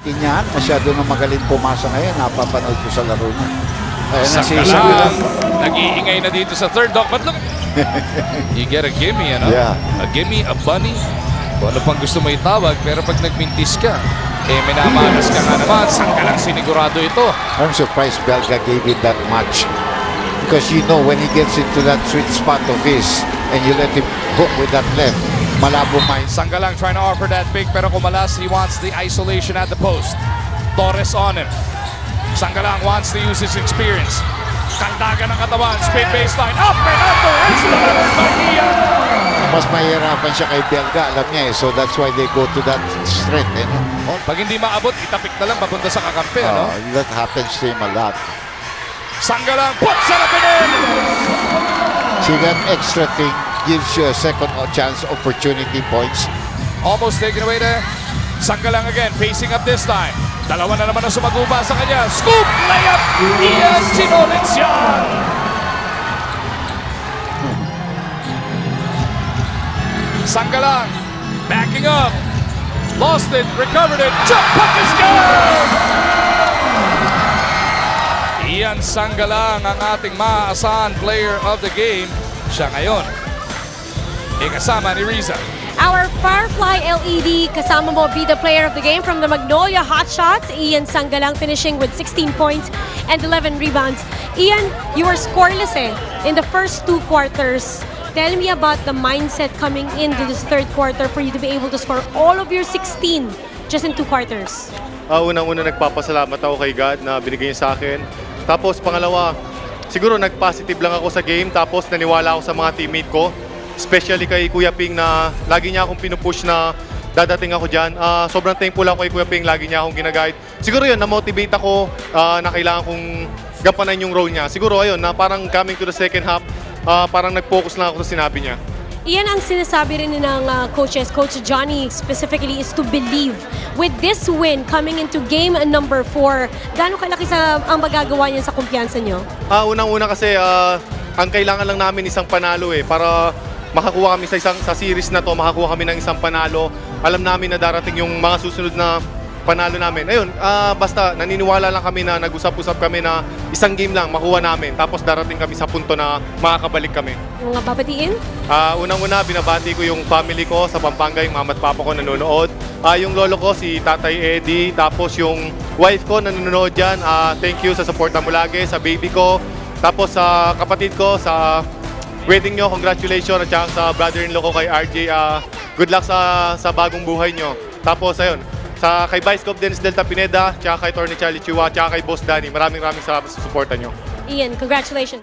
Inyan, masyado na magaling pumasa ngayon. Napapanood ko sa laro niya. Ayan na si Sanggalang nag-iingay na dito sa third dog. But look, you get a gimme, ano? Yeah. A gimme, a bunny. Kung ano pang gusto mo itawag, pero pag nagmintis ka, minamanas ka nga naman. Sanggalang sinigurado ito. I'm surprised Belga gave it that much. Because you know, when he gets into that sweet spot of his and you let him hook with that left, malabo mind. Sanggalang trying to offer that big, pero kumalas, he wants the isolation at the post. Torres on him. Sanggalang wants to use his experience. Kandagan ng katawan, spin baseline, up and under, it's delivered by Ian. Mas mahirapan siya kay Belga, alam niya eh. So that's why they go to that strength. Eh, no? Pag hindi maabot, itapik na lang papunta sa kakampi, ano? That happens to him a lot. Sanggalang puts it up and in. See, that extra thing gives you a second chance opportunity points. Almost taken away there. Sanggalang again, facing up this time. Dalawa na naman ang sumaguba sa kanya. Scoop! Layup! Ian Chinolencian! Sanggalang backing up. Lost it, recovered it. Jump puck is good! Ian Sanggalang ang ating maaasahan player of the game. Siya ngayon. Kasama ni Riza. Our Firefly LED kasama mo be the player of the game from the Magnolia Hotshots. Ian Sanggalang finishing with 16 points and 11 rebounds. Ian, you were scoreless in the first two quarters. Tell me about the mindset coming into this third quarter for you to be able to score all of your 16 just in two quarters. Unang-una nagpapasalamat ako kay God na binigay niya sa akin. Tapos pangalawa, siguro nag-positive lang ako sa game tapos naniwala ako sa mga teammate ko. Especially kay Kuya Ping na lagi niya akong pinupush na dadating ako dyan. Sobrang thankful ako kay Kuya Ping, lagi niya akong ginaguide. Siguro yun, na-motivate ako na kailangan kong gampanan yung role niya. Siguro ayun, na parang coming to the second half, parang nag-focus lang ako sa sinabi niya. Iyan ang sinasabi rin ng coaches, Coach Johnny specifically, is to believe. With this win coming into game number 4, gaano kalaki ang magagawa niya sa kumpiyansa niyo? Unang-una kasi, ang kailangan lang namin isang panalo para makakuha kami sa series na to, makakuha kami ng isang panalo. Alam namin na darating yung mga susunod na panalo namin. Ayun, basta naniniwala lang kami na nag-usap-usap kami na isang game lang makuha namin. Tapos darating kami sa punto na makakabalik kami. Yung mga babatiin? Unang-una, binabati ko yung family ko sa Pampanga, yung mama at papa ko nanonood. Yung lolo ko, si Tatay Eddie. Tapos yung wife ko nanonood dyan. Thank you sa support mo lagi, sa baby ko. Tapos sa kapatid ko, sa wedding nyo, congratulations. At saka sa brother-in-law ko kay RJ, good luck sa bagong buhay nyo. Tapos ayun, kay Vice Cop Dennis Delta Pineda, tsaka kay Attorney Charlie Chua, tsaka kay Boss Danny. Maraming salamat sa suporta nyo. Ian, congratulations.